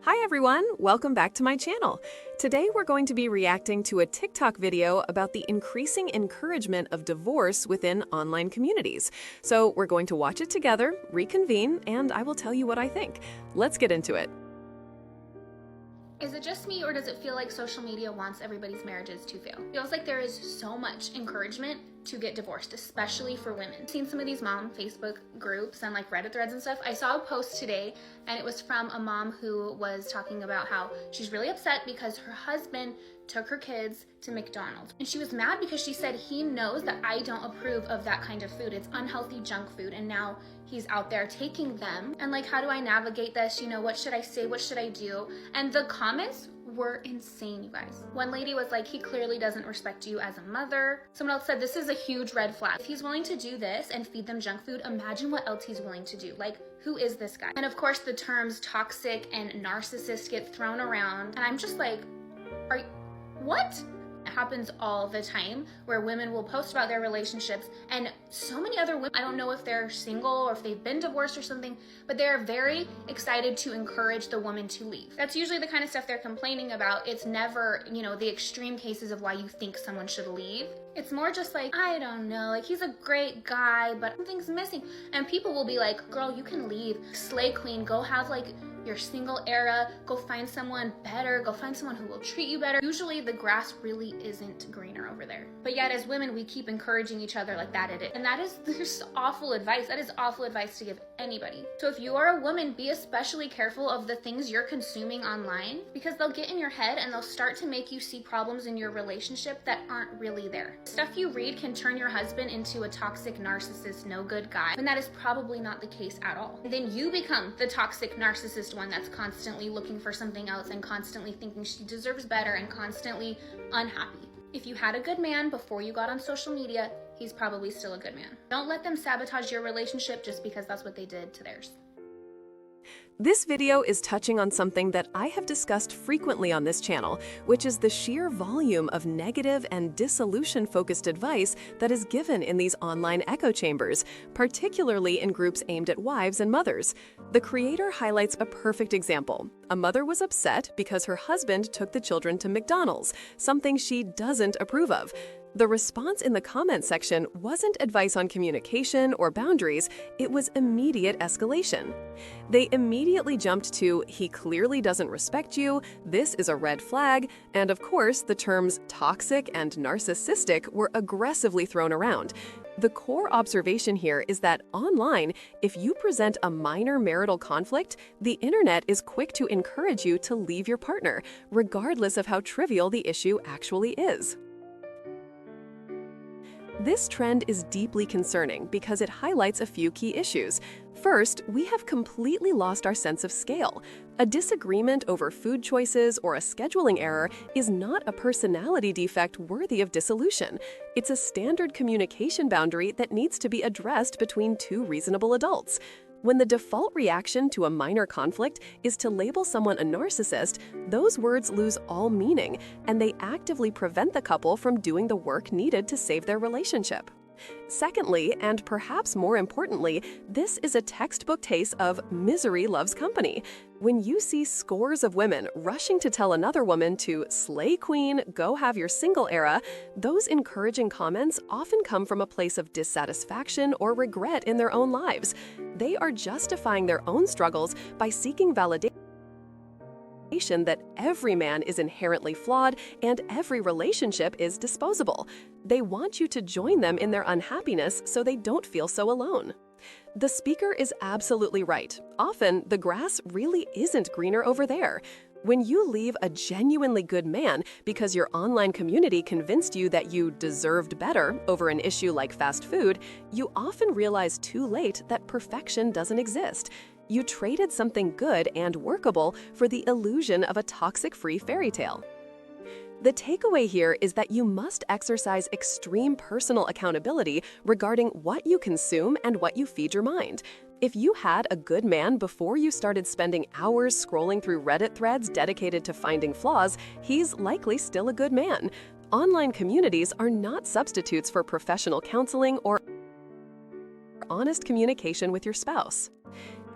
Hi everyone, welcome back to my channel. Today we're going to be reacting to a TikTok video about the increasing encouragement of divorce within online communities. So we're going to watch it together, reconvene, and I will tell you what I think. Let's get into it. Is it just me, or does it feel like social media wants everybody's marriages to fail? It feels like there is so much encouragement to get divorced, especially for women. I've seen some of these mom Facebook groups and like Reddit threads and stuff. I saw a post today and it was from a mom who was talking about how she's really upset because her husband took her kids to McDonald's. And she was mad because she said he knows that I don't approve of that kind of food. It's unhealthy junk food, and now he's out there taking them. And like, how do I navigate this? You know, what should I say? What should I do? And the comments were insane, you guys. One lady was like, he clearly doesn't respect you as a mother. Someone else said, this is a huge red flag. If he's willing to do this and feed them junk food, imagine what else he's willing to do. Like, who is this guy? And of course, the terms toxic and narcissist get thrown around. And I'm just like, what? It happens all the time where women will post about their relationships, and so many other women, I don't know if they're single or if they've been divorced or something, but they're very excited to encourage the woman to leave. That's usually the kind of stuff they're complaining about. It's never, you know, the extreme cases of why you think someone should leave. It's more just like, I don't know, like he's a great guy, but something's missing. And people will be like, girl, you can leave. Slay queen, go have like your single era, go find someone better, go find someone who will treat you better. Usually the grass really isn't greener over there. But yet as women, we keep encouraging each other like that it is. And that is just awful advice. That is awful advice to give anybody. So if you are a woman, be especially careful of the things you're consuming online, because they'll get in your head and they'll start to make you see problems in your relationship that aren't really there. Stuff you read can turn your husband into a toxic narcissist, no good guy, when that is probably not the case at all. And then you become the toxic narcissist one that's constantly looking for something else and constantly thinking she deserves better and constantly unhappy. If you had a good man before you got on social media, he's probably still a good man. Don't let them sabotage your relationship just because that's what they did to theirs. This video is touching on something that I have discussed frequently on this channel, which is the sheer volume of negative and dissolution-focused advice that is given in these online echo chambers, particularly in groups aimed at wives and mothers. The creator highlights a perfect example. A mother was upset because her husband took the children to McDonald's, something she doesn't approve of. The response in the comment section wasn't advice on communication or boundaries, it was immediate escalation. They immediately jumped to, he clearly doesn't respect you, this is a red flag, and of course the terms toxic and narcissistic were aggressively thrown around. The core observation here is that online, if you present a minor marital conflict, the internet is quick to encourage you to leave your partner, regardless of how trivial the issue actually is. This trend is deeply concerning because it highlights a few key issues. First, we have completely lost our sense of scale. A disagreement over food choices or a scheduling error is not a personality defect worthy of dissolution. It's a standard communication boundary that needs to be addressed between two reasonable adults. When the default reaction to a minor conflict is to label someone a narcissist, those words lose all meaning, and they actively prevent the couple from doing the work needed to save their relationship. Secondly, and perhaps more importantly, this is a textbook case of misery loves company. When you see scores of women rushing to tell another woman to slay queen, go have your single era, those encouraging comments often come from a place of dissatisfaction or regret in their own lives. They are justifying their own struggles by seeking validation that every man is inherently flawed and every relationship is disposable. They want you to join them in their unhappiness so they don't feel so alone. The speaker is absolutely right. Often, the grass really isn't greener over there. When you leave a genuinely good man because your online community convinced you that you deserved better over an issue like fast food, you often realize too late that perfection doesn't exist. You traded something good and workable for the illusion of a toxic-free fairy tale. The takeaway here is that you must exercise extreme personal accountability regarding what you consume and what you feed your mind. If you had a good man before you started spending hours scrolling through Reddit threads dedicated to finding flaws, he's likely still a good man. Online communities are not substitutes for professional counseling or honest communication with your spouse.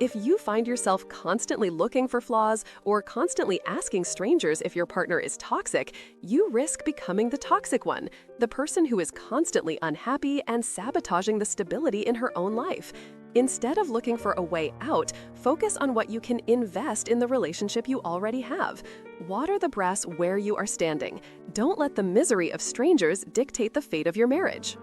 If you find yourself constantly looking for flaws or constantly asking strangers if your partner is toxic, you risk becoming the toxic one, the person who is constantly unhappy and sabotaging the stability in her own life. Instead of looking for a way out, focus on what you can invest in the relationship you already have. Water the grass where you are standing. Don't let the misery of strangers dictate the fate of your marriage.